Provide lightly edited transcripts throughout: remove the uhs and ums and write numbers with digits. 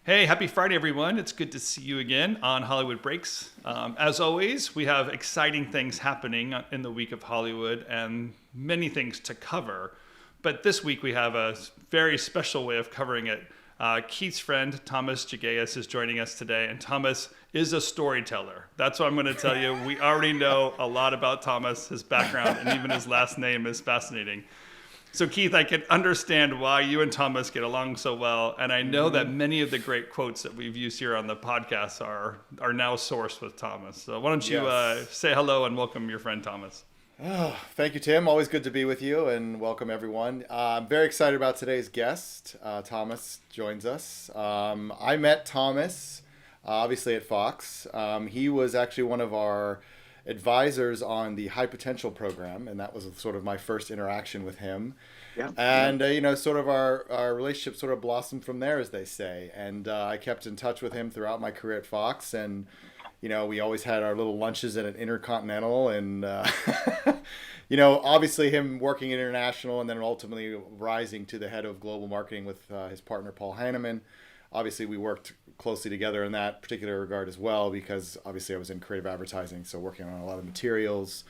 Hey, happy Friday, everyone. It's good to see you again on Hollywood Breaks. As always, we have exciting things happening in the week of Hollywood and many things to cover. But this week we have a very special way of covering it. Keith's friend, Tomas Jegeus, is joining us today, and Thomas is a storyteller. That's what I'm going to tell you. We already know a lot about Thomas, his background, and even his last name is fascinating. So Keith, I can understand why you and Thomas get along so well, and I know that many of the great quotes that we've used here on the podcast are now sourced with Thomas. So why don't you say hello and welcome your friend Thomas? Oh, thank you, Tim. Always good to be with you, and welcome everyone. I'm very excited about today's guest. Thomas joins us. I met Thomas, obviously at Fox. He was actually one of our advisors on the High Potential program, and that was sort of my first interaction with him. Yeah. And sort of our relationship sort of blossomed from there, as they say. And I kept in touch with him throughout my career at Fox, and we always had our little lunches at an Intercontinental, and obviously him working international and then ultimately rising to the head of global marketing with his partner Paul Heineman. Obviously, we worked closely together in that particular regard as well, because obviously I was in creative advertising, so working on a lot of materials.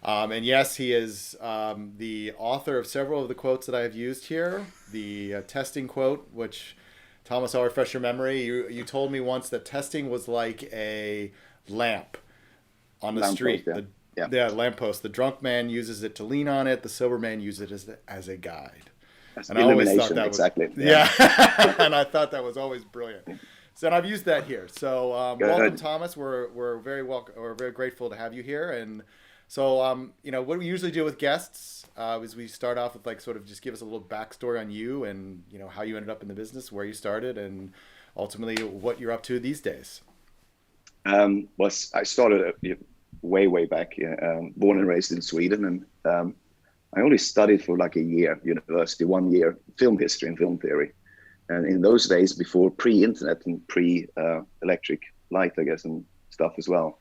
And yes, he is the author of several of the quotes that I have used here. The testing quote, which, Thomas, I'll refresh your memory. You told me once that testing was like a lamp on the street. Lamppost. The drunk man uses it to lean on it. The sober man uses it as a guide. That's and I always thought that exactly. And I thought that was always brilliant. So and I've used that here. So welcome, Thomas. We're very welcome. We're very grateful to have you here. And so what we usually do with guests is we start off with sort of just give us a little backstory on you and how you ended up in the business, where you started, and ultimately what you're up to these days. I started way back. Born and raised in Sweden, and I only studied for like a year, university, 1 year, film history and film theory. And in those days, before pre-internet and pre-electric light, I guess, and stuff as well,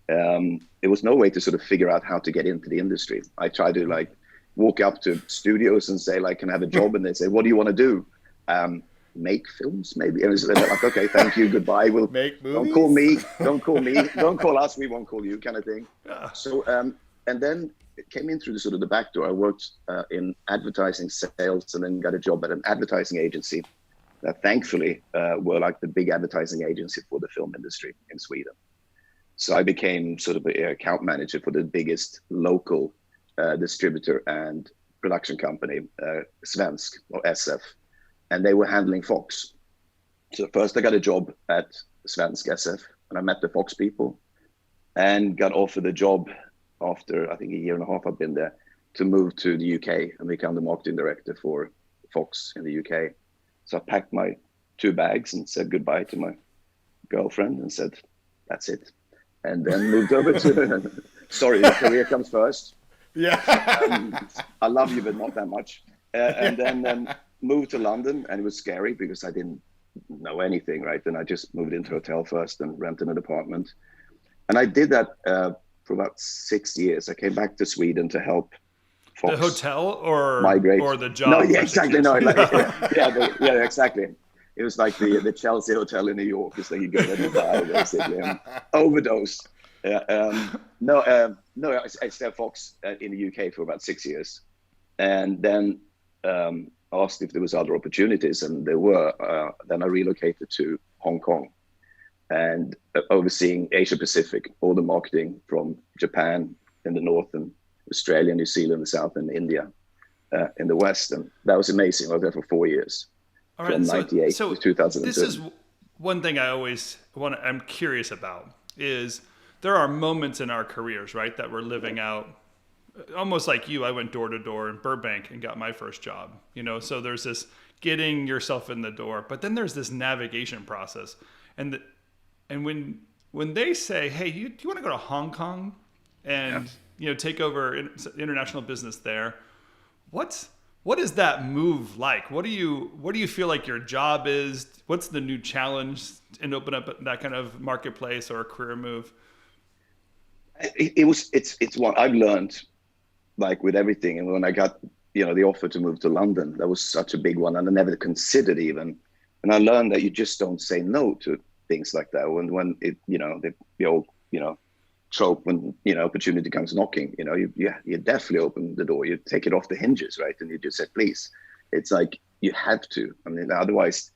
there was no way to sort of figure out how to get into the industry. I tried to walk up to studios and say, can I have a job? And they say, what do you want to do? Make films, maybe. And it's like, okay, thank you, goodbye. We'll make movies. Don't call me, don't call us, we won't call you, kind of thing. Yeah. So, and then it came in through the back door. I worked in advertising sales, and then got a job at an advertising agency that thankfully were like the big advertising agency for the film industry in Sweden. So I became sort of an account manager for the biggest local distributor and production company, Svensk or SF, and they were handling Fox. So first I got a job at Svensk SF, and I met the Fox people and got offered a job after I think a year and a half I've been there, to move to the UK and become the marketing director for Fox in the UK. So I packed my 2 bags and said goodbye to my girlfriend and said, that's it. And then moved over to, sorry, the career comes first. Yeah. I love you, but not that much. And then moved to London, and it was scary because I didn't know anything, right? And I just moved into a hotel first and rented an apartment. And I did that for about 6 years. I came back to Sweden to help Fox. The hotel or migrate. Or the job? No, yeah, exactly. No, yeah, exactly. It was like the Chelsea Hotel in New York. It's like you go there to die, basically, and overdose. I stayed at Fox in the UK for about 6 years, and then asked if there was other opportunities, and there were. Then I relocated to Hong Kong, and overseeing Asia Pacific, all the marketing from Japan in the north, and Australia, New Zealand, in the south, and India in the west. And that was amazing. I was there for 4 years, from 98 to 2002. This is one thing I'm curious about, is there are moments in our careers, right, that we're living out. Almost like you, I went door to door in Burbank and got my first job, so there's this getting yourself in the door, but then there's this navigation process. And when they say, hey, do you want to go to Hong Kong and take over international business there, what is that move like? What do you feel like your job is? What's the new challenge and open up that kind of marketplace or a career move? It's what I've learned, like with everything. And when I got the offer to move to London, that was such a big one, and I never considered even And I learned that you just don't say no to things like that. When it, the old, trope, when, opportunity comes knocking, you definitely open the door, you take it off the hinges, right? And you just say, please. It's like, you have to. I mean, otherwise,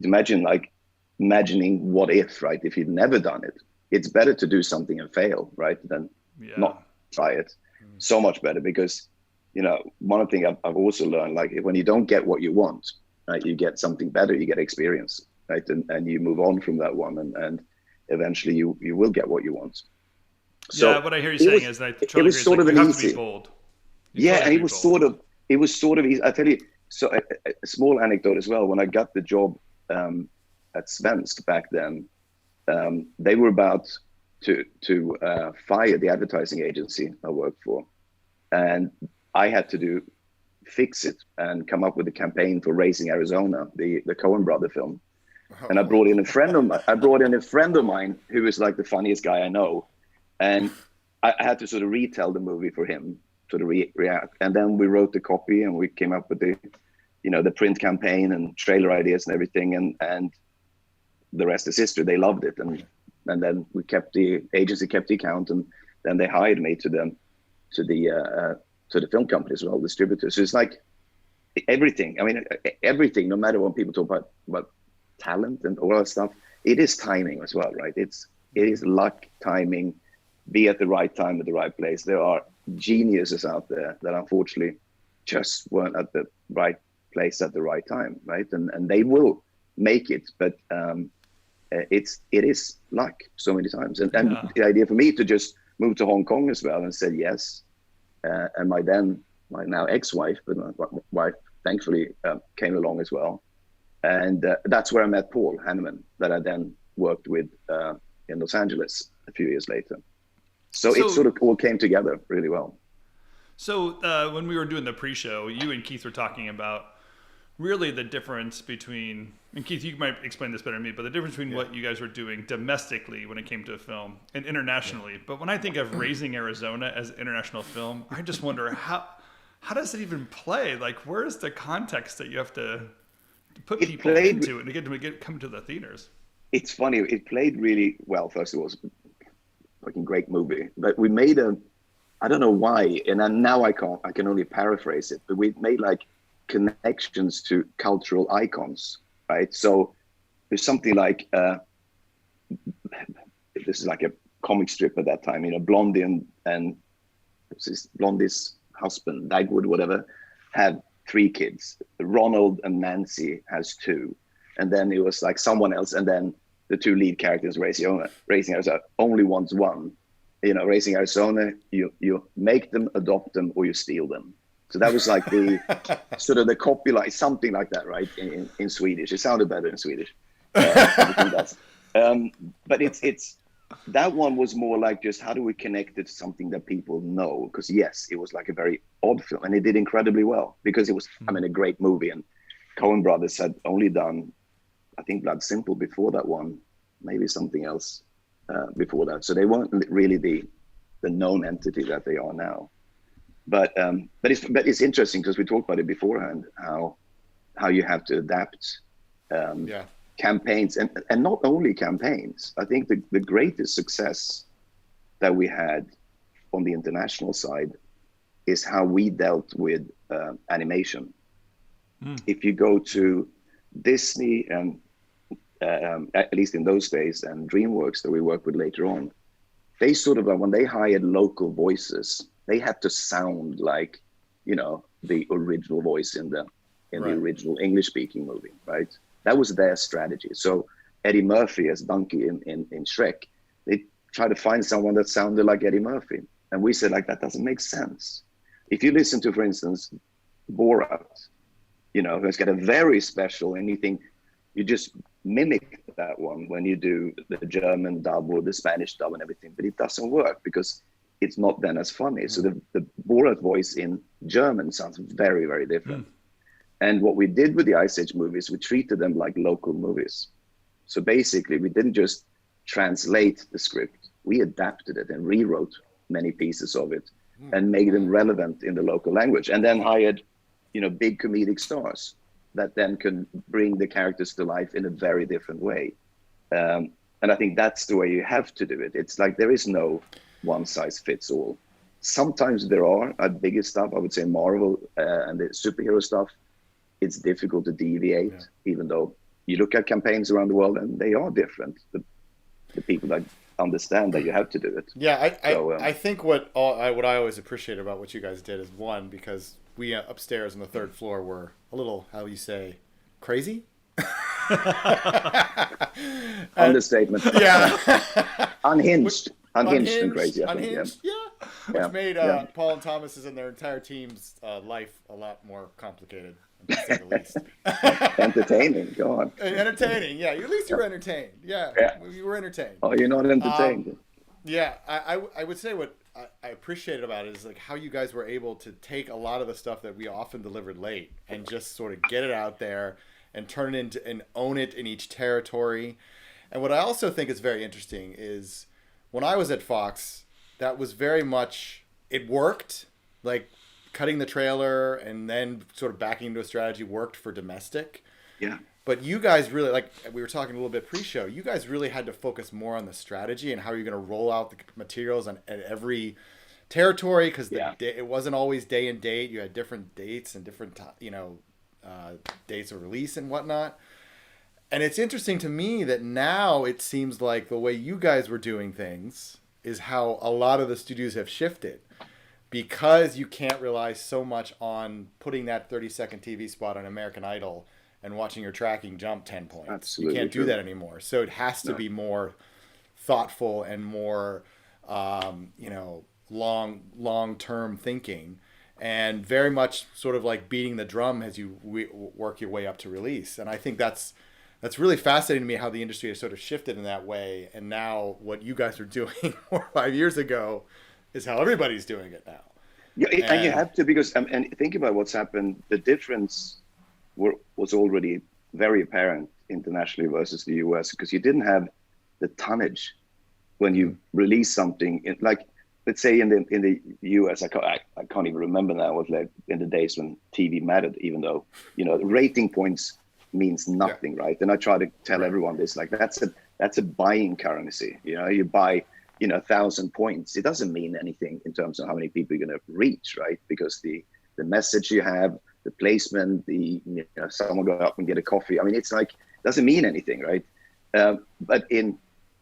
imagining what if, right? If you'd never done it, it's better to do something and fail, right? Than not try it. So much better, because, one of the things I've also learned, like, when you don't get what you want, right, you get something better, you get experience, right? And you move on from that one, and eventually you will get what you want. So what I hear you saying is that it was sort of you have easy. to be bold. And it was sort of easy. I tell you, so a small anecdote as well. When I got the job at Svensk back then, they were about to fire the advertising agency I worked for, and I had to fix it and come up with a campaign for Raising Arizona, the Coen brother film. And I brought in a friend of mine who is like the funniest guy I know, and I had to sort of retell the movie for him, sort of react. And then we wrote the copy, and we came up with the print campaign and trailer ideas and everything, and the rest is history. They loved it, and then the agency kept the account, and then they hired me to the film company as well, distributors. So it's like everything. I mean, everything. No matter what people talk about talent and all that stuff, it is timing as well, right? It is luck, timing, be at the right time at the right place. There are geniuses out there that unfortunately just weren't at the right place at the right time, right? And they will make it, but it is luck so many times. And the idea for me to just move to Hong Kong as well, and said yes, and my now ex-wife, but my wife thankfully came along as well, and that's where I met Paul Hanneman, that I then worked with in Los Angeles a few years later. So it sort of all came together really well. So when we were doing the pre-show, you and Keith were talking about really the difference between, and Keith, you might explain this better than me, but the difference between what you guys were doing domestically when it came to a film and internationally. But when I think of Raising Arizona as an international film, I just wonder how does it even play? Like, where's the context that you have to put people into it and to come to the theaters? It's funny. It played really well. First of all, it was a fucking great movie, but we made I don't know why, and now I can only paraphrase it, but we made like connections to cultural icons, right? So there's something like this is like a comic strip at that time, Blondie and Blondie's husband, Dagwood, whatever, had 3 kids. Ronald and Nancy has 2, and then it was like someone else, and then the 2 lead characters, Raising Arizona, only wants one. Raising Arizona, you make them, adopt them, or you steal them. So that was like the sort of the copyright, something like that, right? In Swedish, it sounded better in Swedish. But it's that one was more like just how do we connect it to something that people know? Because yes, it was like a very odd film, and it did incredibly well because it was, a great movie. And Coen Brothers had only done, I think, Blood Simple before that one, maybe something else before that. So they weren't really the known entity that they are now. But it's interesting because we talked about it beforehand, how you have to adapt campaigns and not only campaigns. I think the greatest success that we had on the international side is how we dealt with animation. If you go to Disney and at least in those days, and DreamWorks that we worked with later on, they sort of, when they hired local voices, they had to sound like, the original voice in the original English-speaking movie, right? That was their strategy. So Eddie Murphy as Donkey in Shrek, they tried to find someone that sounded like Eddie Murphy. And we said, like, that doesn't make sense. If you listen to, for instance, Borat, who's got a very special, and you just mimic that one when you do the German dub or the Spanish dub and everything, but it doesn't work because it's not then as funny. So the Borat voice in German sounds very, very different. And what we did with the Ice Age movies, we treated them like local movies. So basically, we didn't just translate the script. We adapted it and rewrote many pieces of it and made them relevant in the local language. And then hired, big comedic stars. that then can bring the characters to life in a very different way. And I think that's the way you have to do it. It's like there is no one size fits all. Sometimes there are bigger stuff. I would say Marvel and the superhero stuff. It's difficult to deviate, even though you look at campaigns around the world and they are different. The people that understand that you have to do it. Yeah, I think what I always appreciate about what you guys did is, one, because we upstairs on the third floor were a little, how you say, crazy. Understatement. Yeah. Unhinged and crazy. I think, unhinged, yeah. Which made Paul and Thomas's and their entire team's life a lot more complicated, to say the least. Entertaining, go on. Entertaining, yeah. At least you were entertained. Yeah, you were entertained. Oh, you're not entertained. Yeah, I would say what I appreciated about it is like how you guys were able to take a lot of the stuff that we often delivered late and just sort of get it out there and turn it into and own it in each territory. And what I also think is very interesting is when I was at Fox, that was very much, it worked. Like cutting the trailer and then sort of backing into a strategy worked for domestic. Yeah. But you guys really, like we were talking a little bit pre-show, you guys really had to focus more on the strategy and how you're going to roll out the materials at every territory, because it wasn't always day and date. You had different dates and different, dates of release and whatnot. And it's interesting to me that now it seems like the way you guys were doing things is how a lot of the studios have shifted, because you can't rely so much on putting that 30-second TV spot on American Idol and watching your tracking jump 10 points. Absolutely you can't do that anymore. So it has to be more thoughtful and more, long-term thinking, and very much sort of like beating the drum as you work your way up to release. And I think that's really fascinating to me how the industry has sort of shifted in that way. And now what you guys are doing 4 or 5 years ago is how everybody's doing it now. Yeah, and you have to, because and think about what's happened. The difference was already very apparent internationally versus the US, because you didn't have the tonnage when you release something like, let's say in the US, I can't even remember now what, like in the days when TV mattered, even though rating points means nothing, right? And I try to tell everyone this, like that's a buying currency. You buy 1,000 points. It doesn't mean anything in terms of how many people you're going to reach, right? Because the message you have, the placement, someone go up and get a coffee. I mean, it's like, doesn't mean anything, right? But in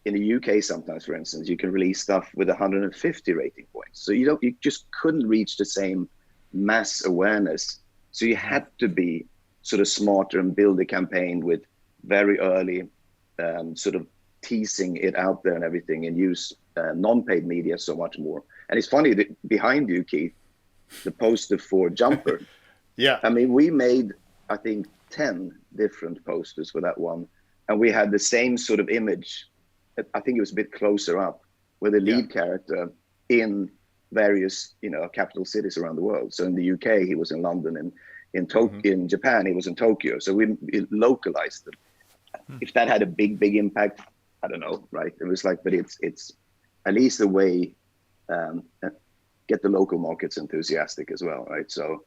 the UK, sometimes, for instance, you can release stuff with 150 rating points. So you just couldn't reach the same mass awareness. So you had to be sort of smarter and build a campaign with very early sort of teasing it out there and everything, and use non-paid media so much more. And it's funny that behind you, Keith, the poster for Jumper. Yeah. I mean, we made, I think, 10 different posters for that one. And we had the same sort of image. I think it was a bit closer up, with the lead character in various, capital cities around the world. So in the UK, he was in London, and in Japan, he was in Tokyo. So we localized them. If that had a big impact, I don't know, right? It was like, but it's at least a way get the local markets enthusiastic as well, right? So,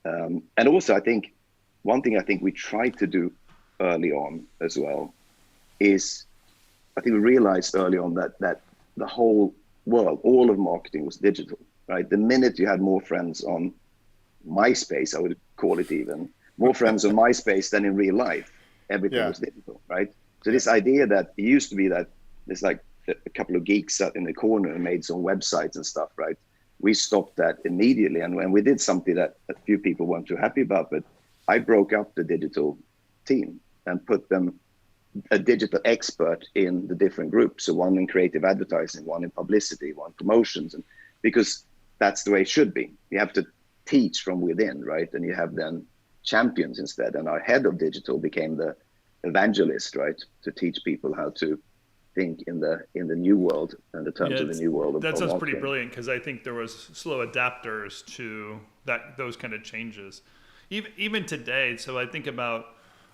and also I think one thing I think we tried to do early on as well is, I think we realized early on that the whole world, all of marketing was digital, right? The minute you had more friends on MySpace, I would call it even, more friends on MySpace than in real life, everything was digital, right? So this idea that it used to be that there's like a couple of geeks sat in the corner and made some websites and stuff, right? We stopped that immediately. And when we did something that a few people weren't too happy about, but I broke up the digital team and put them a digital expert in the different groups. So one in creative advertising, one in publicity, one promotions, and because that's the way it should be. You have to teach from within, right? And you have then champions instead. And our head of digital became the evangelist, right? To teach people how to think in the new world and the terms of the new world. That sounds pretty brilliant, because I think there was slow adapters to those kind of changes. Even today, so I think about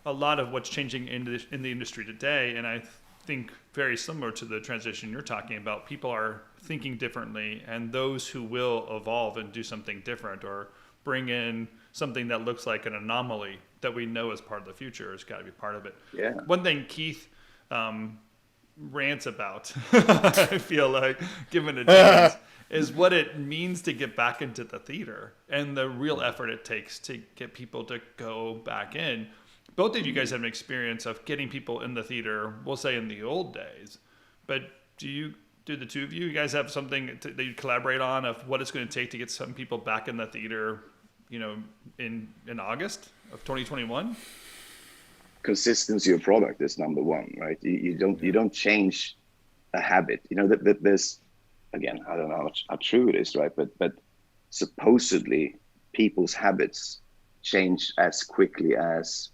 a lot of what's changing in the industry today, and I think very similar to the transition you're talking about. People are thinking differently, and those who will evolve and do something different or bring in something that looks like an anomaly that we know is part of the future has got to be part of it. Yeah. One thing Keith rants about, I feel like, given a chance, is what it means to get back into the theater and the real effort it takes to get people to go back in. Both of you guys have an experience of getting people in the theater, we'll say in the old days, but do the two of you guys have something that you collaborate on of what it's going to take to get some people back in the theater, in August of 2021? Consistency of product is number one, right? You don't change a habit. That there's, again, I don't know how true it is, right? But supposedly people's habits change as quickly as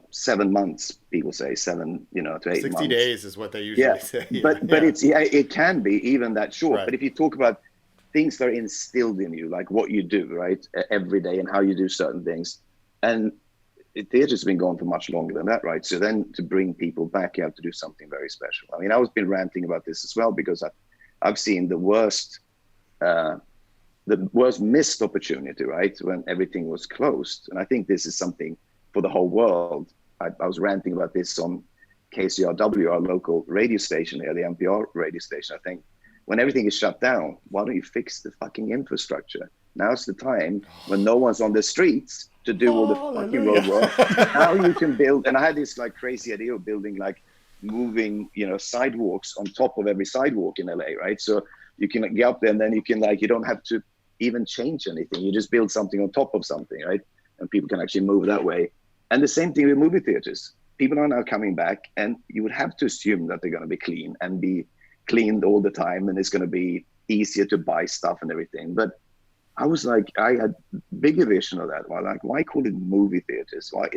7 months. People say 7 to 8 60 months. days is what they usually say. But it can be even that short. Right. But if you talk about things that are instilled in you, like what you do, right, every day and how you do certain things, and theater's been gone for much longer than that, right? So then to bring people back, you have to do something very special. I mean, I've been ranting about this as well because I've seen the worst missed opportunity, right, when everything was closed. And I think this is something for the whole world. I was ranting about this on KCRW, our local radio station here, the NPR radio station. I think when everything is shut down, why don't you fix the fucking infrastructure? Now's the time when no one's on the streets to do all the fucking road work. How you can build, and I had this like crazy idea of building like moving, sidewalks on top of every sidewalk in LA, right? So you can get up there and then you can you don't have to even change anything. You just build something on top of something, right? And people can actually move that way. And the same thing with movie theaters. People are now coming back, and you would have to assume that they're going to be clean and be cleaned all the time, and it's going to be easier to buy stuff and everything. But I was like, I had bigger vision of that. Why call it movie theaters? Why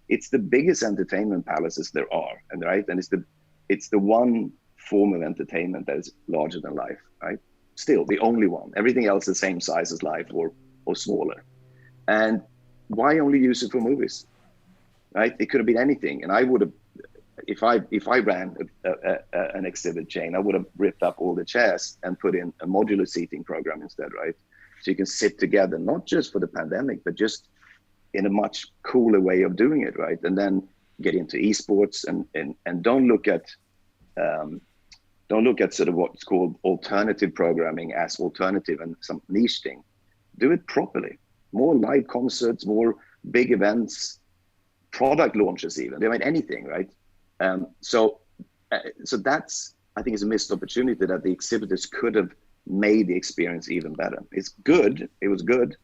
it's the biggest entertainment palaces there are, and right, and it's the one form of entertainment that is larger than life, right? Still the only one. Everything else is the same size as life or smaller. And why only use it for movies? Right? It could have been anything. And I would have, if I ran an exhibit chain, I would have ripped up all the chairs and put in a modular seating program instead, right? So you can sit together, not just for the pandemic, but just in a much cooler way of doing it, right? And then get into esports and don't look at sort of what's called alternative programming as alternative and some niche thing. Do it properly. More live concerts, more big events, product launches even. I mean, anything, right? So that's, I think, is a missed opportunity that the exhibitors could have made the experience even better. It's good. It was good,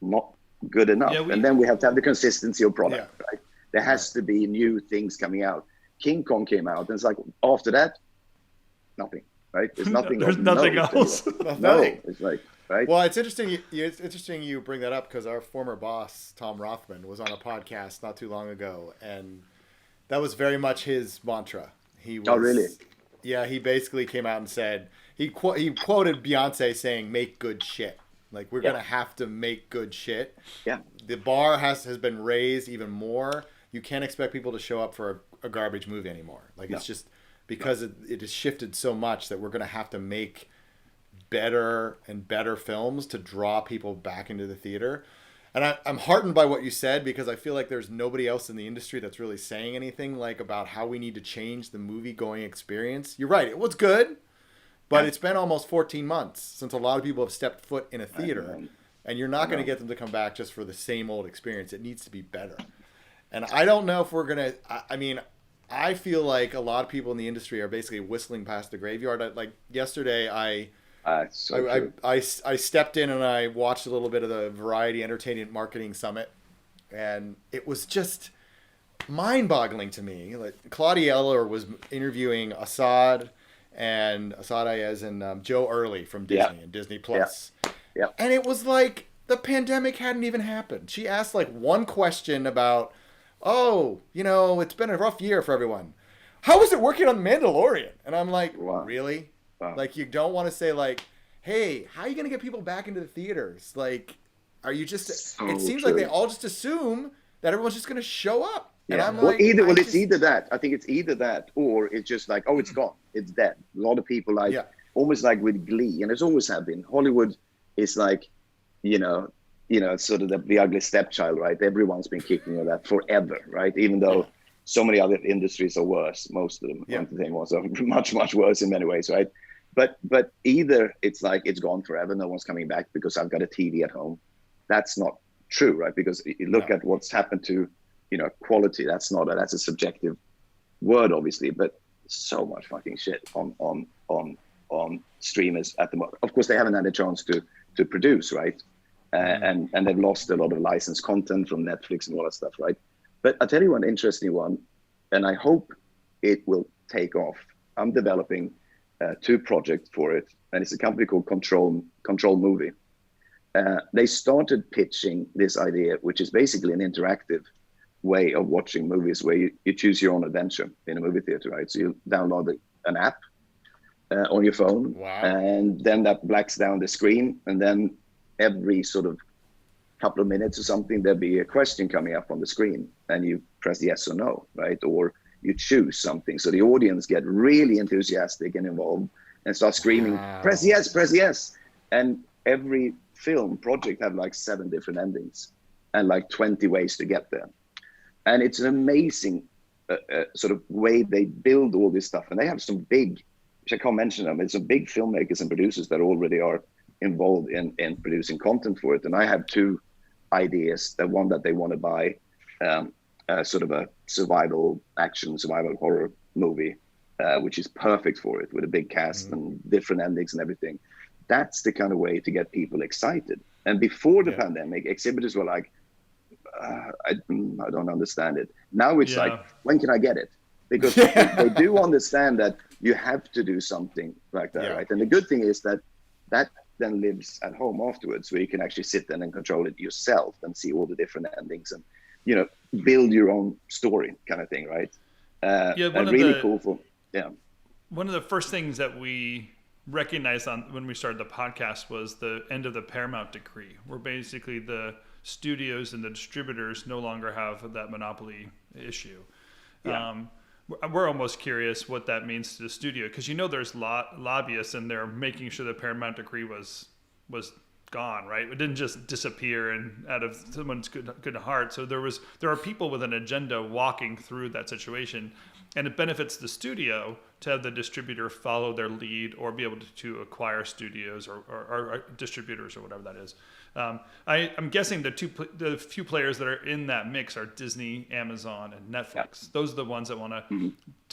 not good enough. Yeah, and then we have to have the consistency of product, right? There has to be new things coming out. King Kong came out, and it's like, after that, nothing, right? There's nothing. There's nothing else. No, it's like, right? Well, it's interesting. It's interesting you bring that up because our former boss, Tom Rothman, was on a podcast not too long ago, and that was very much his mantra. He was, oh, really? Yeah, he basically came out and said he quoted Beyonce saying, "Make good shit." Like, we're gonna have to make good shit. Yeah. The bar has been raised even more. You can't expect people to show up for a garbage movie anymore. Like, it's just because it has shifted so much that we're gonna have to make better and better films to draw people back into the theater. And I'm heartened by what you said, because I feel like there's nobody else in the industry that's really saying anything like about how we need to change the movie going experience. You're right. It was good, but it's been almost 14 months since a lot of people have stepped foot in a theater, and you're not going to get them to come back just for the same old experience. It needs to be better. And I don't know if we're going to, I mean, I feel like a lot of people in the industry are basically whistling past the graveyard. Like yesterday, I stepped in and I watched a little bit of the Variety Entertainment Marketing Summit, and it was just mind-boggling to me. Like, Claudia Eller was interviewing Asad Ayaz and Joe Early from Disney and Disney Plus. Yeah. And it was like the pandemic hadn't even happened. She asked like one question about, it's been a rough year for everyone. How was it working on The Mandalorian? And I'm like, really? Wow. Like, you don't want to say like, hey, how are you going to get people back into the theaters? Like, are you just, it seems like they all just assume that everyone's just going to show up. Yeah. And I'm like, it's either that. I think it's either that, or it's just like, oh, it's gone. It's dead. A lot of people almost like with glee, and it's always have been. Hollywood is like, you sort of the ugly stepchild, right? Everyone's been kicking on that forever, right? Even though so many other industries are worse, most of them, entertainment ones are much, much worse in many ways, right? But either it's like it's gone forever, no one's coming back because I've got a TV at home. That's not true, right? Because you look at what's happened to, quality. That's a subjective word, obviously, but so much fucking shit on streamers at the moment. Of course, they haven't had a chance to produce, right? And they've lost a lot of licensed content from Netflix and all that stuff, right? But I'll tell you one interesting one, and I hope it will take off. I'm developing 2 projects for it, and it's a company called Control Movie. They started pitching this idea, which is basically an interactive way of watching movies where you choose your own adventure in a movie theater, right? So you download an app on your phone, and then that blacks down the screen, and then every sort of couple of minutes or something, there'll be a question coming up on the screen, and you press yes or no, right? Or you choose something. So the audience get really enthusiastic and involved and start screaming, press yes, press yes. And every film project have like 7 different endings and like 20 ways to get there. And it's an amazing sort of way they build all this stuff. And they have some big, which I can't mention them, it's some big filmmakers and producers that already are involved in producing content for it. And I have 2 ideas. The one that they want to buy, sort of a survival horror movie, which is perfect for it with a big cast and different endings and everything. That's the kind of way to get people excited. And before the pandemic, exhibitors were like, I don't understand it. Now it's like, when can I get it? Because they do understand that you have to do something like that, right? And the good thing is that then lives at home afterwards, where you can actually sit there and control it yourself and see all the different endings and, build your own story kind of thing, right? One of the first things that we recognized when we started the podcast was the end of the Paramount decree, where basically the studios and the distributors no longer have that monopoly issue. We're almost curious what that means to the studio, because there's lobbyists and they're making sure the Paramount decree was gone, right? It didn't just disappear and out of someone's good heart. So there are people with an agenda walking through that situation, and it benefits the studio to have the distributor follow their lead or be able to acquire studios or distributors or whatever that is. I'm guessing the few players that are in that mix are Disney, Amazon, and Netflix. Those are the ones that want to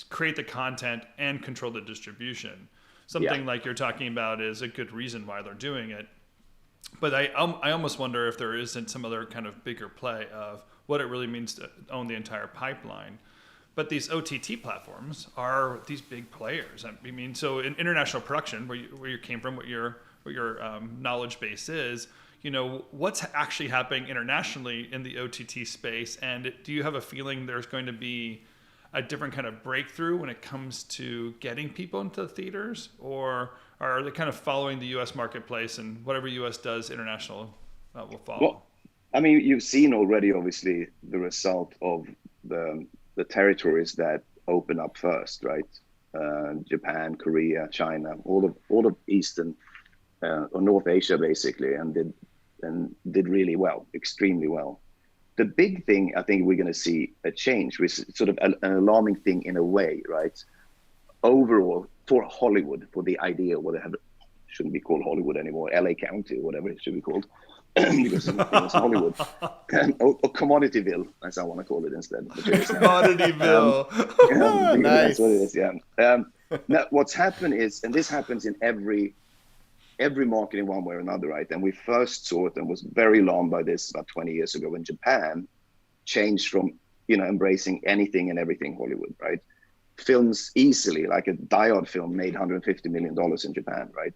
create the content and control the distribution. Something like you're talking about is a good reason why they're doing it. But I almost wonder if there isn't some other kind of bigger play of what it really means to own the entire pipeline. But these OTT platforms are these big players. I mean, so in international production, where you came from, what your knowledge base is, what's actually happening internationally in the OTT space, and do you have a feeling there's going to be a different kind of breakthrough when it comes to getting people into the theaters, or are they kind of following the U.S. marketplace, and whatever U.S. does, international will follow? Well, I mean, you've seen already, obviously, the result of the territories that open up first, right? Japan, Korea, China, all of Eastern or North Asia, basically, and did really well, extremely well. The big thing, I think we're going to see a change, which is sort of an alarming thing in a way, right? Overall, for Hollywood, for the idea, shouldn't be called Hollywood anymore, LA County or whatever it should be called, because it's Hollywood, or Commodityville, as I want to call it instead. Commodityville. Nice. That's what it is, now, what's happened is, and this happens in every market in one way or another, right? And we first saw it and was very alarmed by this about 20 years ago when Japan changed from, embracing anything and everything Hollywood, right? Films easily, like a Die Hard film, made $150 million in Japan, right?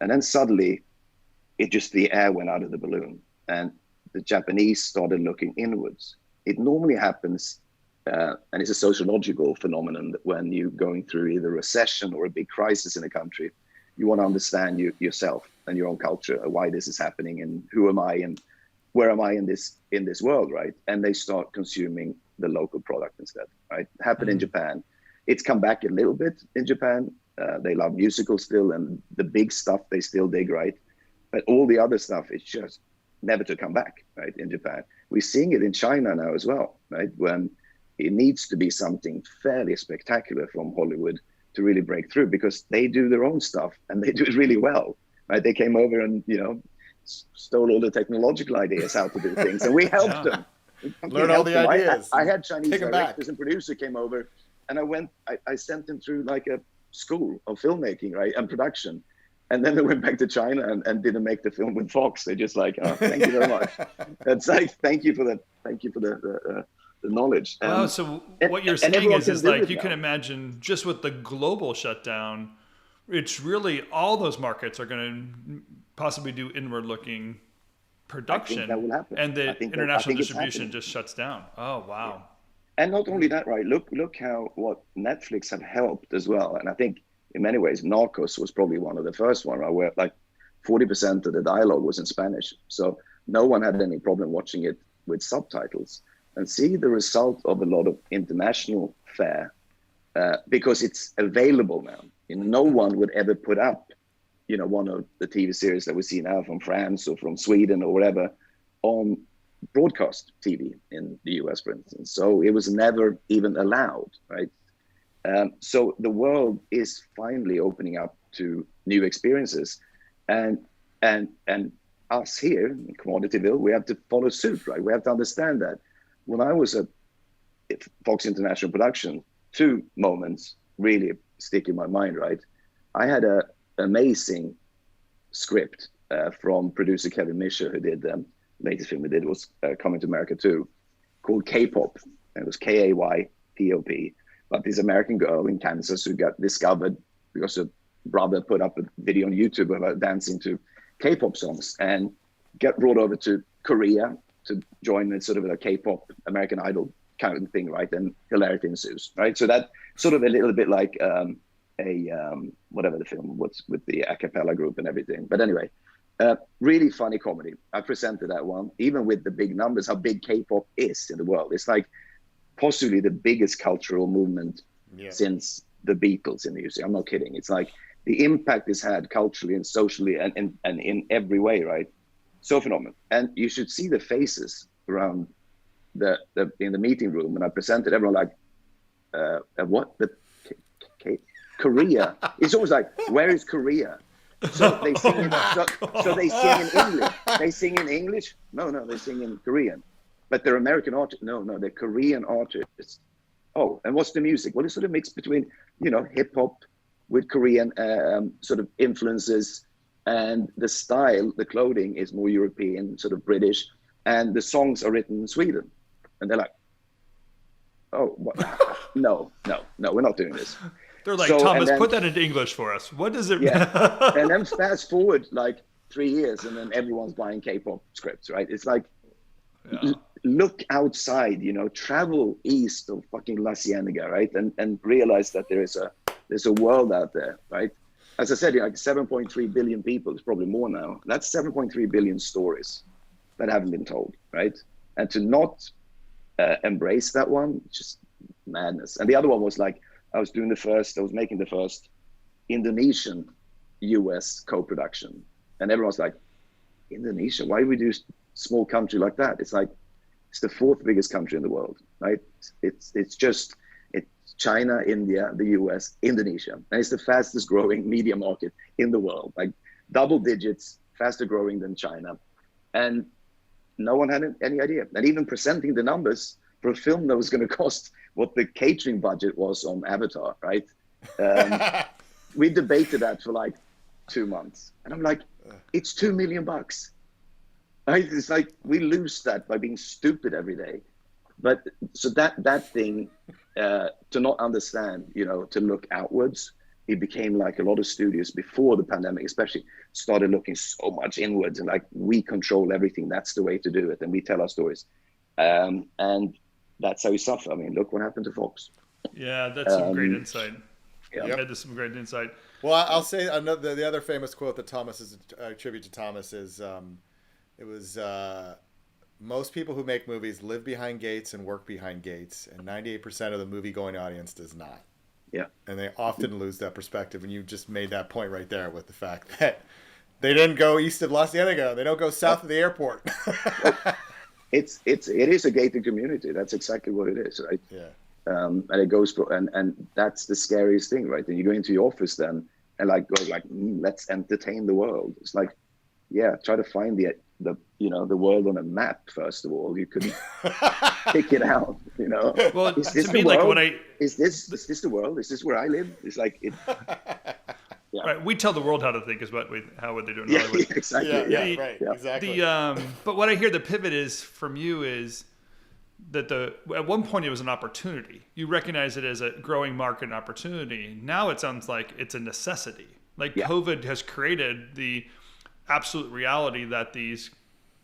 And then suddenly, the air went out of the balloon, and the Japanese started looking inwards. It normally happens, and it's a sociological phenomenon, that when you're going through either recession or a big crisis in a country, you want to understand yourself and your own culture, why this is happening, and who am I, and where am I in this world, right? And they start consuming the local product instead, right? It happened in Japan. It's come back a little bit in Japan. They love musicals still, and the big stuff they still dig, right? But all the other stuff, it's just never to come back, right, in Japan. We're seeing it in China now as well, right, when it needs to be something fairly spectacular from Hollywood to really break through, because they do their own stuff and they do it really well, right? They came over and, stole all the technological ideas how to do things, and we helped them. Learn all the ideas. I had Chinese directors and producer came over, and I sent them through like a school of filmmaking, right, and production. And then they went back to China and didn't make the film with Fox. They're just like, oh, thank you very much. That's like, thank you for that. Thank you for the knowledge. Wow. So what you're saying is like, you can imagine just with the global shutdown, it's really all those markets are going to possibly do inward looking production. I think that will happen. And the international distribution just shuts down. Oh, wow. Yeah. And not only that, right? Look what Netflix have helped as well. And I think in many ways, Narcos was probably one of the first one, right, where like 40% of the dialogue was in Spanish. So no one had any problem watching it with subtitles, and see the result of a lot of international fare, because it's available now. No one would ever put up, one of the TV series that we see now from France or from Sweden or whatever on broadcast TV in the US, for instance. So it was never even allowed, right? So the world is finally opening up to new experiences, and us here in Commodityville, we have to follow suit, right? We have to understand that. When I was at Fox International Production, 2 moments really stick in my mind, right? I had an amazing script from producer Kevin Misher, who did the latest film he did was Coming to America 2, called K-pop. And it was K-A-Y-P-O-P. But this American girl in Kansas who got discovered because her brother put up a video on YouTube about dancing to K-pop songs, and get brought over to Korea to join in sort of a K-pop American Idol kind of thing, right? And hilarity ensues, right? So that sort of a little bit like whatever the film was with the a cappella group and everything. But anyway, really funny comedy. I presented that one, even with the big numbers, how big K-pop is in the world. It's like possibly the biggest cultural movement since the Beatles in the music. I'm not kidding. It's like the impact it's had culturally and socially and in every way, right? So phenomenal. And you should see the faces around in the meeting room when I presented. Everyone like, what? Korea? It's always like, where is Korea? So they sing in, so they sing in English. They sing in English? No, they sing in Korean. But they're American artists. No, they're Korean artists. Oh, and what's the music? Well, it's sort of mixed between, hip hop with Korean sort of influences, and the style, the clothing is more European, sort of British, and the songs are written in Sweden. And they're like, oh, what? No, we're not doing this. They're like, Thomas, put that into English for us. What does it mean? Yeah. And then fast forward like 3 years, and then everyone's buying K-pop scripts, right? It's like, look outside, travel east of fucking La Cienega, right? And realize that there's a world out there, right? As I said, like 7.3 billion people, it's probably more now. That's 7.3 billion stories that haven't been told, right? And to not embrace that one, just madness. And the other one was like, I was making the first Indonesian US co-production. And everyone's like, Indonesia, why do we do small country like that? It's like, it's the 4th biggest country in the world, right? It's China, India, the US, Indonesia. And it's the fastest growing media market in the world, like double digits, faster growing than China. And no one had any idea. And even presenting the numbers for a film that was going to cost what the catering budget was on Avatar, right? We debated that for like 2 months. And I'm like, it's $2 million. Right? It's like we lose that by being stupid every day. But so that thing, to not understand, to look outwards, it became like a lot of studios before the pandemic, especially, started looking so much inwards and like, we control everything. That's the way to do it. And we tell our stories. And that's how you suffer. I mean, look what happened to Fox. Yeah, that's some great insight. Yeah. You had some great insight. Well, I'll say the other famous quote that Thomas is a tribute to Thomas is, it was, most people who make movies live behind gates and work behind gates, and 98% of the movie-going audience does not. Yeah. And they often lose that perspective, and you just made that point right there with the fact that They didn't go east of Los Angeles. They don't go south of the airport. It is a gated community. That's exactly what it is, right? Yeah. And it goes for, and that's the scariest thing, right? And you go into your office then and like go like, let's entertain the world. It's like, yeah, try to find the the world on a map first of all. You couldn't pick it out, you know. Well, is this to the me, world? like when I is this the world? Is this where I live? It's like it. Yeah. Right, we tell the world how to think is how would they do in Yeah, Hollywood. exactly. Yeah, right, Yeah. exactly. But what I hear the pivot is from you is that at one point it was an opportunity. You recognize it as a growing market opportunity. Now it sounds like it's a necessity. Like COVID has created the absolute reality that these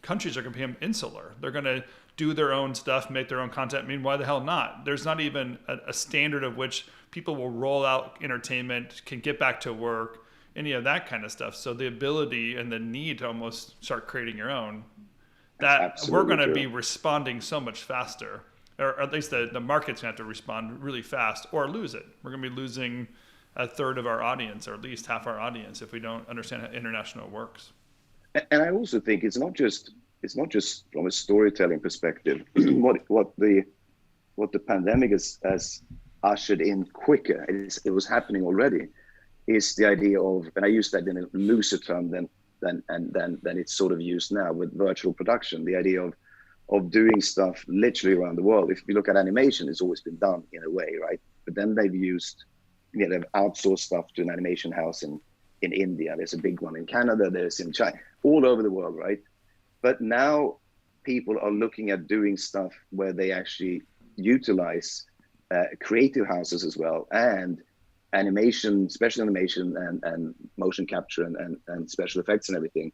countries are going to become insular. They're going to do their own stuff, make their own content. I mean, why the hell not? There's not even a standard of which people will roll out entertainment, can get back to work, any of that kind of stuff. So the ability and the need to almost start creating your own, that we're going to be responding so much faster, or at least the market's going to have to respond really fast or lose it. We're going to be losing a third of our audience, or at least half our audience, if we don't understand how international works. And I also think it's not just from a storytelling perspective. what the pandemic has ushered in quicker, it was happening already, is the idea of, and I use that in a looser term than it's sort of used now with virtual production, the idea of doing stuff literally around the world. If you look at animation, it's always been done in a way, right? But then they've outsourced stuff to an animation house in India. There's a big one in Canada. There's in China, all over the world, right? But now people are looking at doing stuff where they actually utilize creative houses as well, and animation, special animation and motion capture and special effects and everything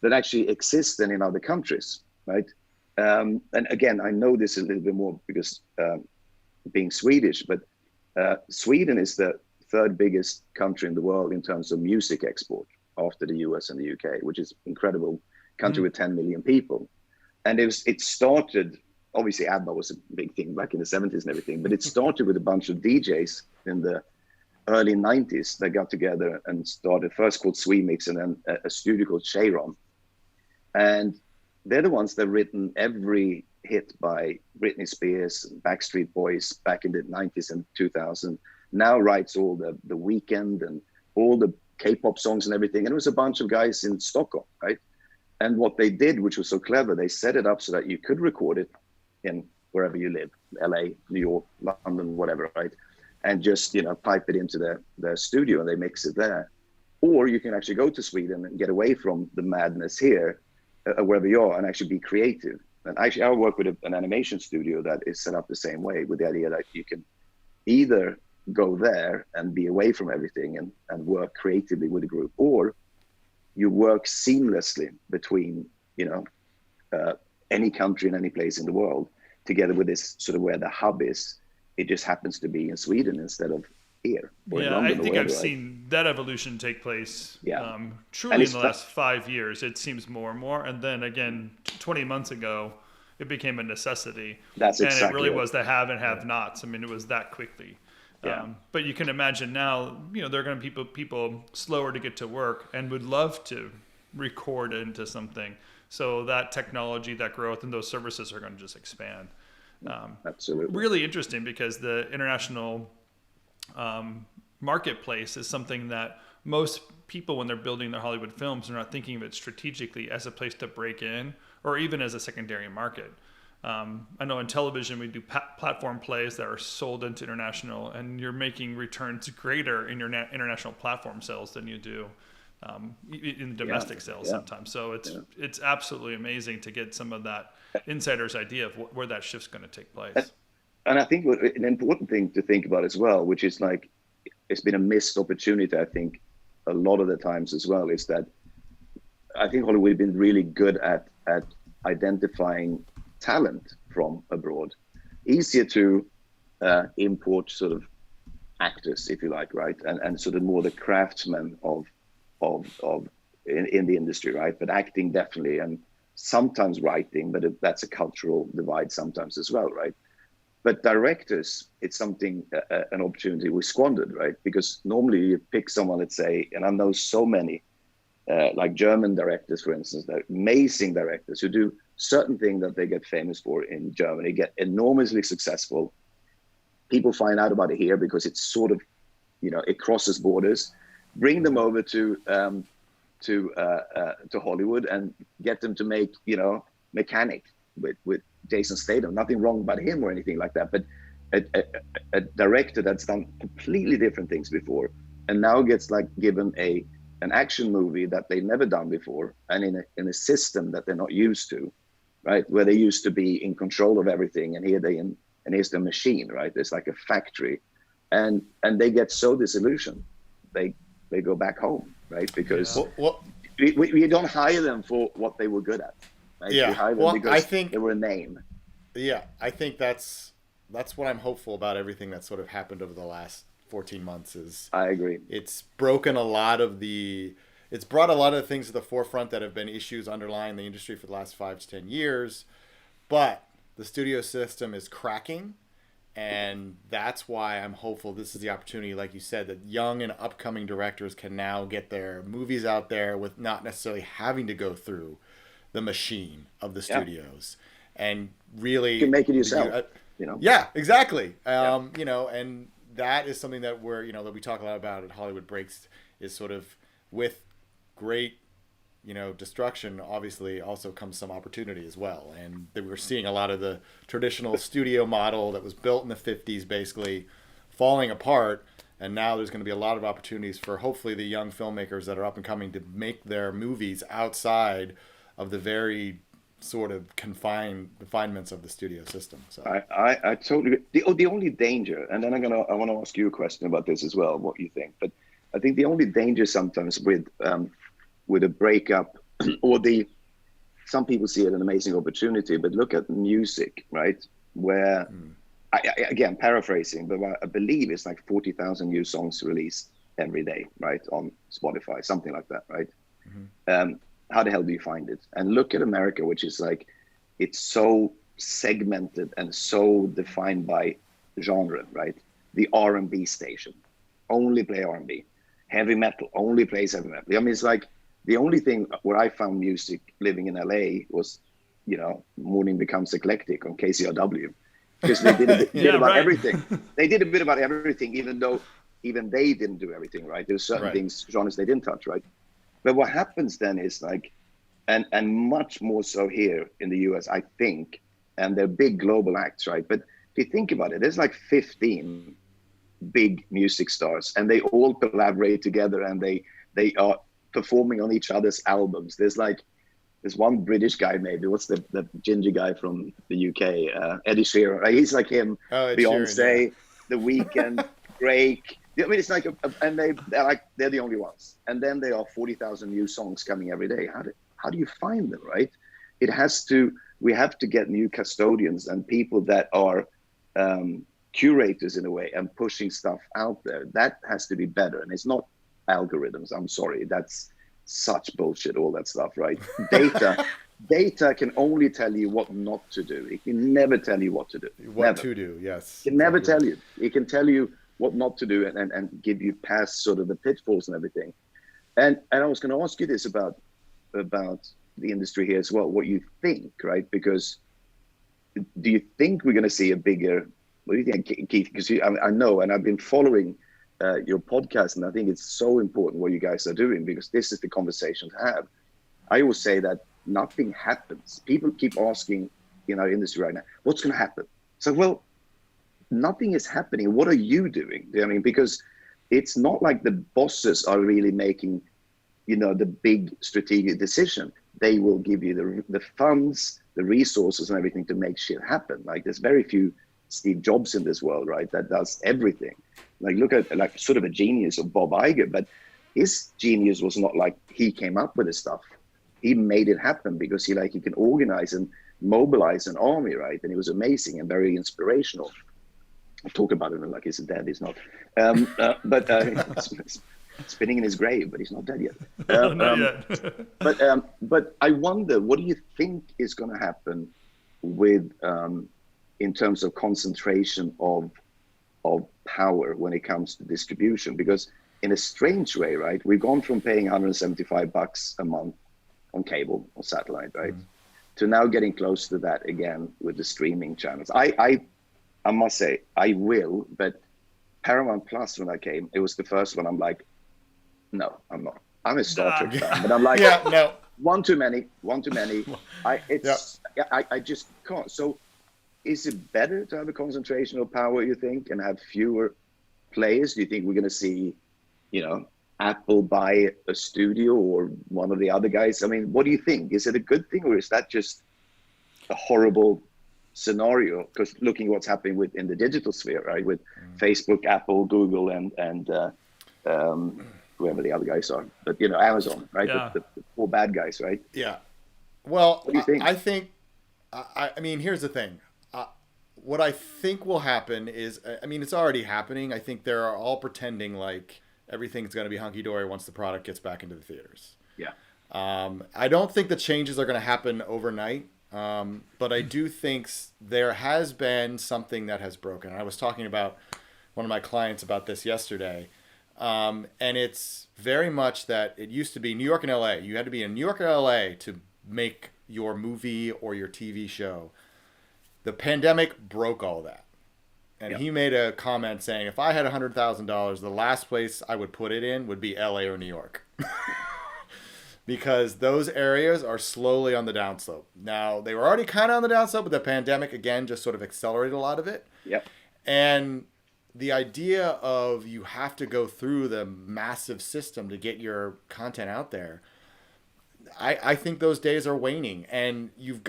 that actually exist then in other countries, right? And again, I know this a little bit more because being Swedish, but Sweden is the third biggest country in the world in terms of music export after the US and the UK, which is incredible country with 10 million people. And it started, obviously ABBA was a big thing back in the 70s and everything, but it started with a bunch of DJs in the early 90s that got together and started first called Swemix and then a studio called Cheiron. And they're the ones that have written every hit by Britney Spears and Backstreet Boys back in the 90s and 2000. Now writes all the Weeknd and all the K-pop songs and everything. And it was a bunch of guys in Stockholm, right? And what they did, which was so clever, they set it up so that you could record it in wherever you live, LA, New York, London, whatever, right? And just, pipe it into their studio and they mix it there. Or you can actually go to Sweden and get away from the madness here, wherever you are, and actually be creative. And actually, I work with an animation studio that is set up the same way, with the idea that you can either go there and be away from everything and work creatively with a group, or you work seamlessly between, any country and any place in the world together with this sort of where the hub is. It just happens to be in Sweden instead of here. Or in London, I think I've right? seen that evolution take place truly And in the last 5 years. It seems more and more. And then again, 20 months ago, it became a necessity. That's exactly And it really right. was the have and have nots. I mean, it was that quickly. Yeah. But you can imagine now, there are going to be people slower to get to work and would love to record into something. So that technology, that growth, and those services are going to just expand. Absolutely. Really interesting, because the international marketplace is something that most people, when they're building their Hollywood films, are not thinking of it strategically as a place to break in, or even as a secondary market. I know in television we do platform plays that are sold into international, and you're making returns greater in your international platform sales than you do in domestic sales sometimes. So it's absolutely amazing to get some of that insider's idea of where that shift's going to take place. And I think an important thing to think about as well, which is like, it's been a missed opportunity, I think, a lot of the times as well, is that I think Hollywood has been really good at identifying talent from abroad. Easier to import sort of actors, if you like, right? And sort of more the craftsmen in the industry, right? But acting definitely, and sometimes writing, but that's a cultural divide sometimes as well, right? But directors, it's something, an opportunity we squandered, right? Because normally you pick someone, let's say, and I know so many like German directors, for instance, they're amazing directors who do certain things that they get famous for in Germany, get enormously successful. People find out about it here because it's sort of, it crosses borders. Bring them over to Hollywood and get them to make, Mechanic with Jason Statham. Nothing wrong about him or anything like that, but a director that's done completely different things before and now gets like given an action movie that they've never done before and in a system that they're not used to, right? Where they used to be in control of everything, and here's the machine, right? It's like a factory, and they get so disillusioned, they go back home, right? Because we don't hire them for what they were good at, right? Yeah. We hire them because I think they were a name. Yeah, I think that's what I'm hopeful about everything that's sort of happened over the last 14 months is I agree. It's brought a lot of the things to the forefront that have been issues underlying the industry for the last 5 to 10 years, but the studio system is cracking, and that's why I'm hopeful this is the opportunity, like you said, that young and upcoming directors can now get their movies out there with not necessarily having to go through the machine of the studios, and really you can make it yourself. Yeah, exactly. And that is something that that we talk a lot about at Hollywood Breaks, is sort of with great, destruction, obviously also comes some opportunity as well. And that we're seeing a lot of the traditional studio model that was built in the 50s basically falling apart. And now there's going to be a lot of opportunities for hopefully the young filmmakers that are up and coming to make their movies outside of the very sort of confinements of the studio system. So I totally agree. The only danger, and then I want to ask you a question about this as well, what you think. But I think the only danger sometimes with a breakup, or some people see it an amazing opportunity, but look at music, right? Where again, paraphrasing, but I believe it's like 40,000 new songs released every day, right, on Spotify, something like that, right? Mm-hmm. How the hell do you find it? And look at America, which is like, it's so segmented and so defined by genre, right? The R&B station only play R&B. Heavy metal only plays heavy metal. I mean, it's like the only thing where I found music living in LA was, Morning Becomes Eclectic on KCRW, because they did a bit about everything. They did a bit about everything, even though even they didn't do everything, right? There's certain things, genres they didn't touch, right? But what happens then is like, and much more so here in the US, I think, and they're big global acts, right? But if you think about it, there's like 15 big music stars, and they all collaborate together, and they are performing on each other's albums. There's one British guy, maybe, what's the ginger guy from the UK, Eddie Sheeran, right? He's like him, Beyonce, Sheeran, The Weeknd, Drake. I mean, it's like, and they're the only ones. And then there are 40,000 new songs coming every day. How do you find them, right? We have to get new custodians and people that are curators in a way and pushing stuff out there. That has to be better. And it's not algorithms. I'm sorry. That's such bullshit, all that stuff, right? Data can only tell you what not to do. It can never tell you what to do. To do, yes. It can never tell you. It can tell you what not to do and give you past sort of the pitfalls and everything. And I was going to ask you this about the industry here as well, what you think, right? Because do you think we're going to see a bigger, what do you think, Keith? Because I know, and I've been following your podcast, and I think it's so important what you guys are doing, because this is the conversation to have. I always say that nothing happens. People keep asking in our industry right now, what's going to happen? So, well, nothing is happening. What are you doing? I mean, because it's not like the bosses are really making, the big strategic decision. They will give you the funds, the resources and everything to make shit happen. Like, there's very few Steve Jobs in this world, right? That does everything. Like, look at like sort of a genius of Bob Iger, but his genius was not like he came up with the stuff. He made it happen because he can organize and mobilize an army, right? And it was amazing and very inspirational. I talk about him like he's dead. He's not. But spinning in his grave, but he's not dead yet. Not yet. But I wonder, what do you think is going to happen with in terms of concentration of power when it comes to distribution? Because in a strange way, right? We've gone from paying $175 a month on cable or satellite, right, to now getting close to that again with the streaming channels. I must say I will, but Paramount Plus, when I came, it was the first one. I'm like, no, I'm not. I'm a Star Trek fan, but I'm like, yeah, no, one too many. I just can't. So, is it better to have a concentration of power, you think, and have fewer players? Do you think we're going to see, Apple buy a studio or one of the other guys? I mean, what do you think? Is it a good thing, or is that just a horrible scenario? Because looking what's happening in the digital sphere, right, with Facebook, Apple, Google, and whoever the other guys are, but Amazon, right? Yeah. The four bad guys, right? yeah. Well, What do you think? I think, I mean, here's the thing. What I think will happen is, I mean, it's already happening. I think they're all pretending like everything's going to be hunky-dory once the product gets back into the theaters. Yeah. I don't think the changes are going to happen overnight, but I do think there has been something that has broken. I was talking about one of my clients about this yesterday, and it's very much that it used to be New York and LA. You had to be in New York or LA to make your movie or your TV show. The pandemic broke all that. And Yep. he made a comment saying, if I had $100,000, the last place I would put it in would be LA or New York. Because those areas are slowly on the downslope. Now, they were already kind of on the downslope, but the pandemic, again, just sort of accelerated a lot of it. Yep. And the idea of you have to go through the massive system to get your content out there, I think those days are waning. And you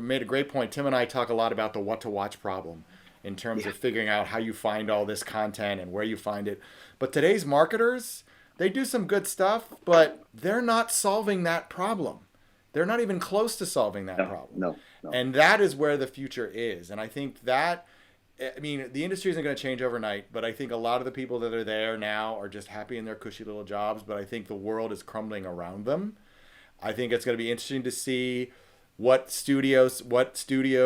made a great point. Tim and I talk a lot about the what to watch problem in terms of figuring out how you find all this content and where you find it. But today's marketers, they do some good stuff, but they're not solving that problem. They're not even close to solving that problem. No. And that is where the future is. And I think that, I mean, the industry isn't going to change overnight, but I think a lot of the people that are there now are just happy in their cushy little jobs, but I think the world is crumbling around them. I think it's going to be interesting to see what studio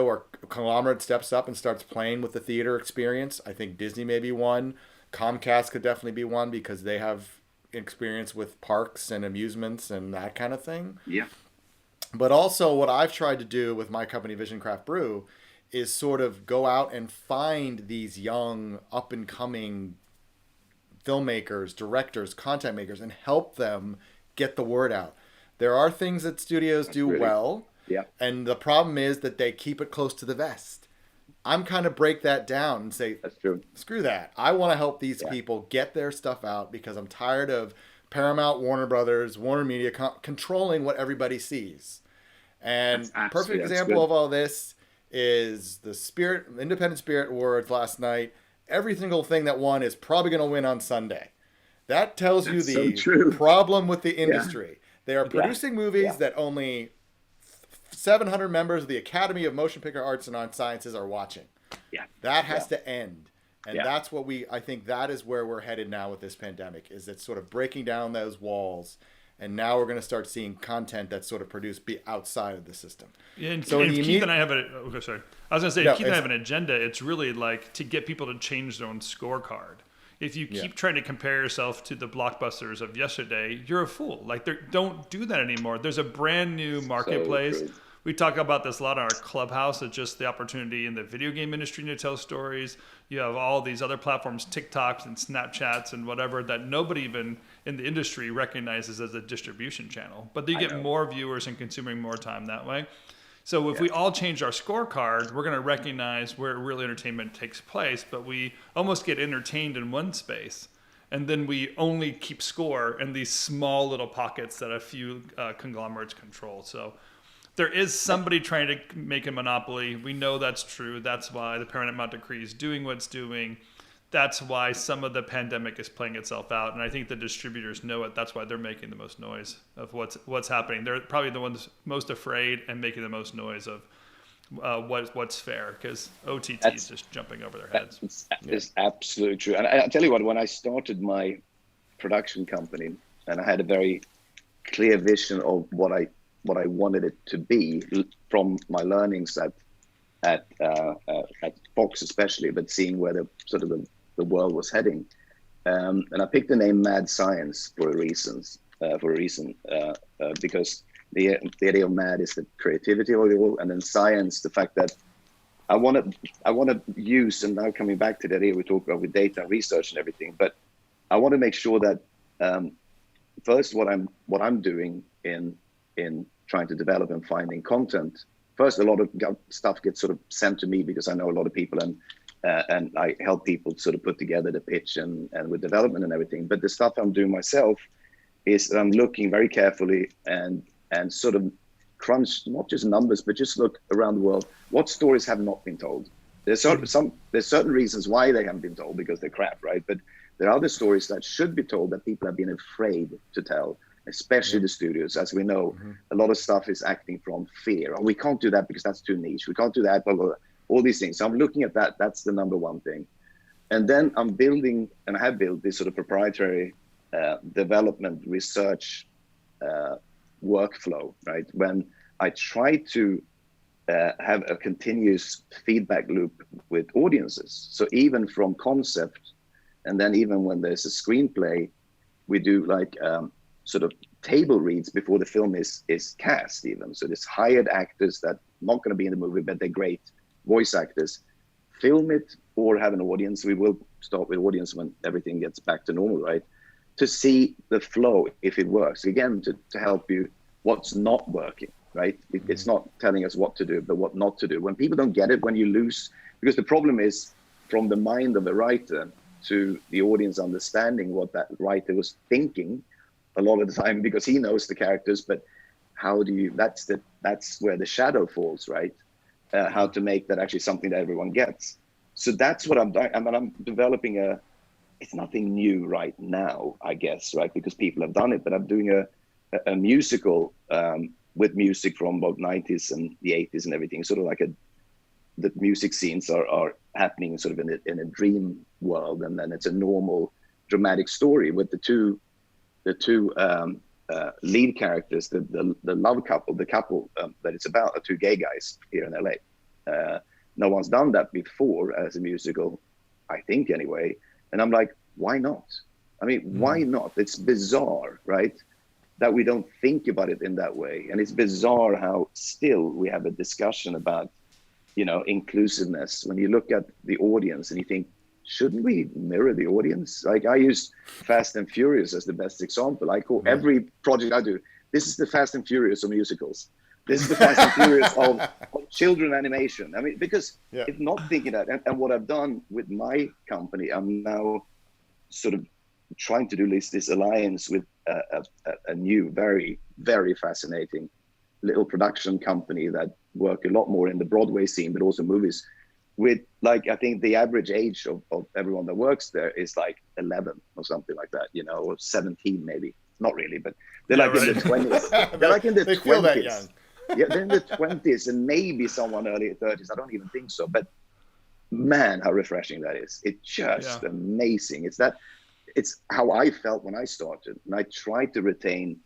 or conglomerate steps up and starts playing with the theater experience. I think Disney may be one. Comcast could definitely be one because they have experience with parks and amusements and that kind of thing. Yeah. But also what I've tried to do with my company, Vision Craft Brew, is sort of go out and find these young, up-and-coming filmmakers, directors, content makers, and help them get the word out. There are things that studios do well, and the problem is that they keep it close to the vest. I'm kind of break that down and say, That's true. Screw that. I want to help these people get their stuff out because I'm tired of Paramount, Warner Brothers, Warner Media controlling what everybody sees. And perfect example of all this is the Independent Spirit Awards last night. Every single thing that won is probably going to win on Sunday. That tells you the problem with the industry. They are producing movies that only 700 members of the Academy of Motion Picture Arts and Sciences are watching. Yeah. That has to end. And that's what I think that is where we're headed now with this pandemic, is it's sort of breaking down those walls. And now we're going to start seeing content that's sort of produced outside of the system. And, so and Keith and I have I was going to say, Keith and I have an agenda. It's really like to get people to change their own scorecard. If you keep trying to compare yourself to the blockbusters of yesterday, you're a fool. Like, don't do that anymore. There's a brand new marketplace. So we talk about this a lot on our Clubhouse. It's just the opportunity in the video game industry to tell stories. You have all these other platforms, TikToks and Snapchats and whatever, that nobody even in the industry recognizes as a distribution channel. But you get more viewers and consuming more time that way. So if we all change our scorecard, we're going to recognize where real entertainment takes place, but we almost get entertained in one space. And then we only keep score in these small little pockets that a few conglomerates control. So there is somebody trying to make a monopoly. We know that's true. That's why the Paramount Decree is doing what it's doing. That's why some of the pandemic is playing itself out. And I think the distributors know it. That's why they're making the most noise of what's happening. They're probably the ones most afraid and making the most noise of what's fair, because OTT is just jumping over their heads. It's absolutely true. And I'll tell you what, when I started my production company, and I had a very clear vision of what I wanted it to be from my learnings at Fox especially, but seeing where the world was heading, And I picked the name Mad Science for a reason. Because the idea of mad is the creativity of it all, and then science, the fact that I want to use, and now coming back to the idea we talk about with data and research and everything, but I want to make sure that first what I'm doing in trying to develop and finding content. First, a lot of stuff gets sort of sent to me because I know a lot of people, and I help people sort of put together the pitch and with development and everything. But the stuff I'm doing myself is I'm looking very carefully and sort of crunch not just numbers, but just look around the world. What stories have not been told? There's certain reasons why they haven't been told because they're crap, right? But there are other stories that should be told that people have been afraid to tell, especially the studios. As we know, a lot of stuff is acting from fear. Oh, we can't do that because that's too niche. We can't do that, blah, blah, blah. All these things. So I'm looking at that. That's the number one thing. And then I'm building, and I have built this sort of proprietary development research workflow, right? When I try to have a continuous feedback loop with audiences. So even from concept, and then even when there's a screenplay, we do like sort of table reads before the film is cast even. So there's hired actors that not going to be in the movie, but they're great voice actors. Film it or have an audience. We will start with audience when everything gets back to normal, right? To see the flow, if it works. Again, to help you what's not working, right? It's not telling us what to do, but what not to do. When people don't get it, when you lose, because the problem is from the mind of the writer to the audience understanding what that writer was thinking a lot of the time, because he knows the characters, but how do you, that's where the shadow falls, right? How to make that actually something that everyone gets. So that's what I'm doing. I mean, I'm developing it's nothing new right now, I guess, right? Because people have done it, but I'm doing a musical with music from both 90s and the 80s and everything. Sort of like the music scenes are happening sort of in a dream world. And then it's a normal dramatic story with the two lead characters, the love couple, the couple that it's about, are two gay guys here in LA. No one's done that before as a musical, I think anyway. And I'm like, why not? I mean, why not? It's bizarre, right? That we don't think about it in that way. And it's bizarre how still we have a discussion about, inclusiveness. When you look at the audience and you think, shouldn't we mirror the audience? Like I use Fast and Furious as the best example. I call every project I do, this is the Fast and Furious of musicals. This is the Fast and Furious of children animation. I mean, because if not thinking that, and what I've done with my company, I'm now sort of trying to do this alliance with a new, very, very fascinating little production company that work a lot more in the Broadway scene, but also movies. With like, I think the average age of everyone that works there is like 11 or something like that, or 17 maybe. Not really, but they're in the 20s. They're like in the 20s. Feel that young. Yeah, they're in the 20s and maybe someone early 30s. I don't even think so. But man, how refreshing that is. It's just amazing. It's how I felt when I started. And I tried to retain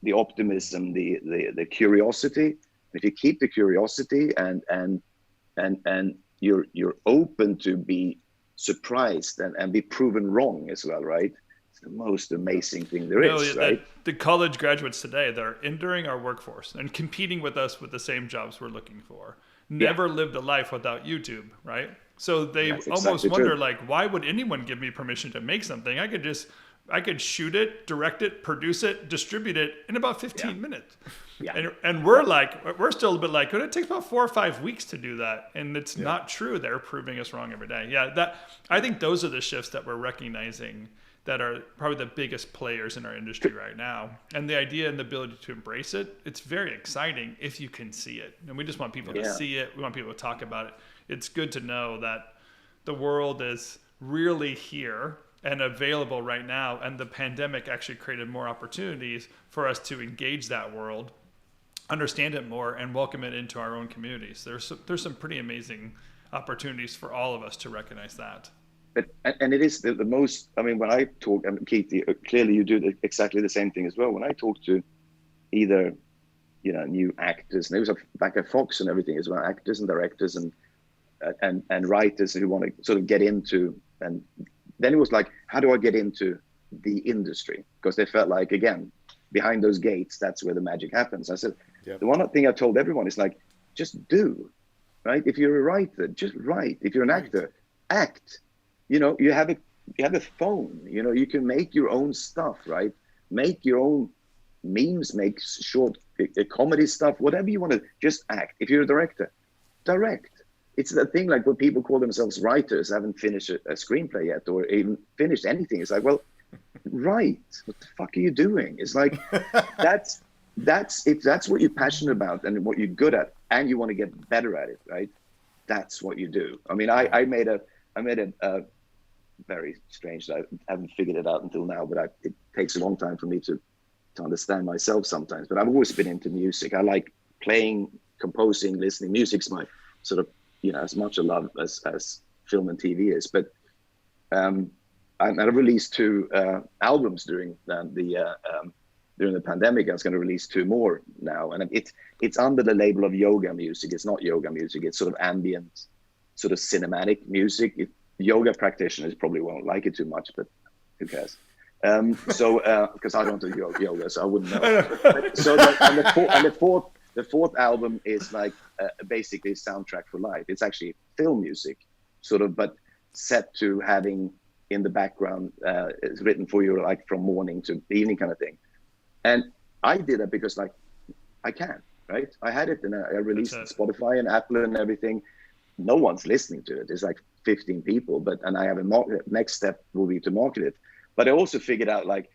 the optimism, the curiosity. If you keep the curiosity and you're open to be surprised and be proven wrong as well, right? It's the most amazing thing there is, right? The college graduates today, they're entering our workforce and competing with us with the same jobs we're looking for. Never lived a life without YouTube, right? So they almost wonder, like, why would anyone give me permission to make something? I could shoot it, direct it, produce it, distribute it in about 15 minutes. Yeah. And we're still a bit like, it takes about 4 or 5 weeks to do that. And it's not true. They're proving us wrong every day. Yeah, I think those are the shifts that we're recognizing that are probably the biggest players in our industry right now. And the idea and the ability to embrace it, it's very exciting if you can see it. And we just want people to see it. We want people to talk about it. It's good to know that the world is really here and available right now. And the pandemic actually created more opportunities for us to engage that world, understand it more, and welcome it into our own communities. There's some pretty amazing opportunities for all of us to recognize that. And it is the most, I mean, when I talk, and Keith, clearly you do exactly the same thing as well. When I talk to either, new actors, and it was back at Fox and everything as well, actors and directors and writers who want to sort of get into, and then it was like, how do I get into the industry? Because they felt like, again, behind those gates, that's where the magic happens. I said, the one thing I told everyone is like, just do, right? If you're a writer, just write. If you're an actor, act. You know, you have a phone, you know, you can make your own stuff, right? Make your own memes, make short comedy stuff, whatever you want to, just act. If you're a director, direct. It's the thing, like when people call themselves writers, haven't finished a screenplay yet or even finished anything. It's like, well, write. What the fuck are you doing? It's like, that's if that's what you're passionate about and what you're good at and you want to get better at it, right? That's what you do. I mean, I made a very strange, I haven't figured it out until now, but it takes a long time for me to understand myself sometimes. But I've always been into music. I like playing, composing, listening. Music's my sort of, you know, as much a love as film and TV is. But I released 2 albums during the pandemic. I was going to release 2 more now, and it's under the label of yoga music. It's not yoga music. It's sort of ambient, sort of cinematic music. Yoga practitioners probably won't like it too much, but who cares? Because I don't do yoga, so I wouldn't know. So the fourth album is like basically a soundtrack for life. It's actually film music, sort of, but set to having in the background, it's written for you like from morning to evening kind of thing. And I did that because like I can, right? I had it and I released it on Spotify and Apple and everything. No one's listening to it. It's like 15 people, and I have next step will be to market it. But I also figured out, like,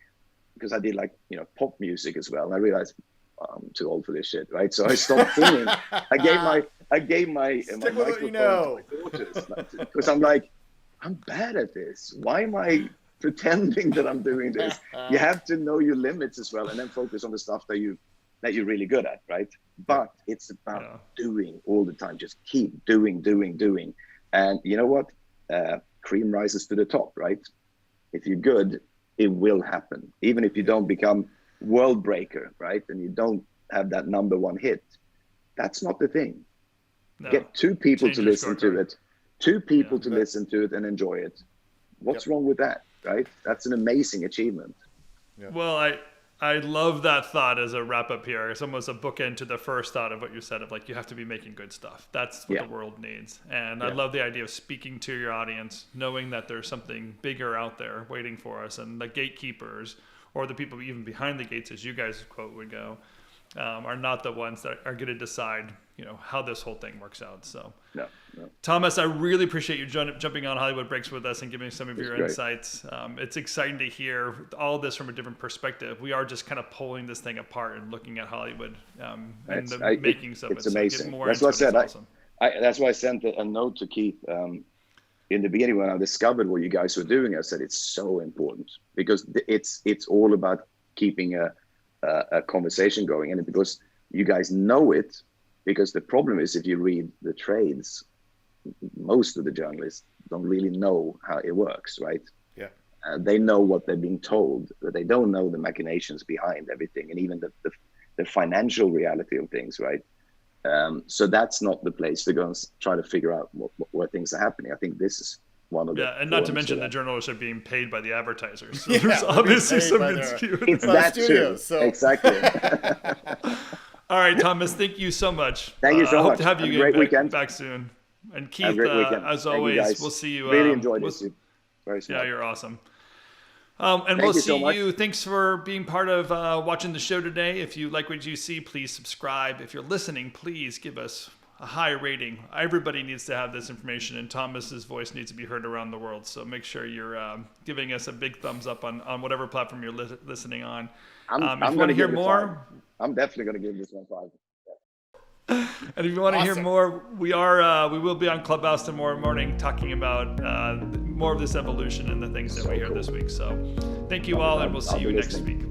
because I did like, you know, pop music as well. And I realized I'm too old for this shit, right? So I stopped singing. I gave my microphone to my daughters because I'm like, I'm bad at this. Why am I pretending that I'm doing this? You have to know your limits as well, and then focus on the stuff that you're really good at, right? But it's about doing all the time. Just keep doing. And you know what? Cream rises to the top, right? If you're good, it will happen. Even if you don't become world breaker, right? And you don't have that number 1 hit, that's not the thing. No. Get 2 people to listen to it. 2 people to listen to it and enjoy it. What's wrong with that, right? That's an amazing achievement. Yep. Well, I love that thought as a wrap up here. It's almost a bookend to the first thought of what you said of like, you have to be making good stuff. That's what the world needs. And I love the idea of speaking to your audience, knowing that there's something bigger out there waiting for us. And the gatekeepers, or the people even behind the gates, as you guys quote would go, are not the ones that are going to decide, you know, how this whole thing works out. So, no. Thomas, I really appreciate you jumping on Hollywood Breaks with us and giving some of your insights. It's exciting to hear all this from a different perspective. We are just kind of pulling this thing apart and looking at Hollywood and the makings of it. It's amazing. So that's what I said. Awesome. That's why I sent a note to Keith in the beginning when I discovered what you guys were doing. I said it's so important because it's all about keeping a conversation going, and because you guys know it. Because the problem is, if you read the trades, most of the journalists don't really know how it works, right? Yeah. They know what they're being told, but they don't know the machinations behind everything, and even the financial reality of things, right? So that's not the place to go and try to figure out where things are happening. I think this is one of the and not to mention the journalists are being paid by the advertisers. So there's obviously some insecurity. It's that too. So. Exactly. All right, Thomas, thank you so much. Thank you so much. Hope to have you again back soon. And Keith, as always, we'll see you. Really enjoyed this. Very smart. Yeah, you're awesome. And we'll see you. Thanks for being part of watching the show today. If you like what you see, please subscribe. If you're listening, please give us a high rating. Everybody needs to have this information, and Thomas's voice needs to be heard around the world. So make sure you're giving us a big thumbs up on whatever platform you're listening on. If you want to hear more, I'm definitely going to give this one 5. And if you want to hear more, we will be on Clubhouse tomorrow morning talking about more of this evolution and the things that we hear this week. So thank you all, and we'll see you next week.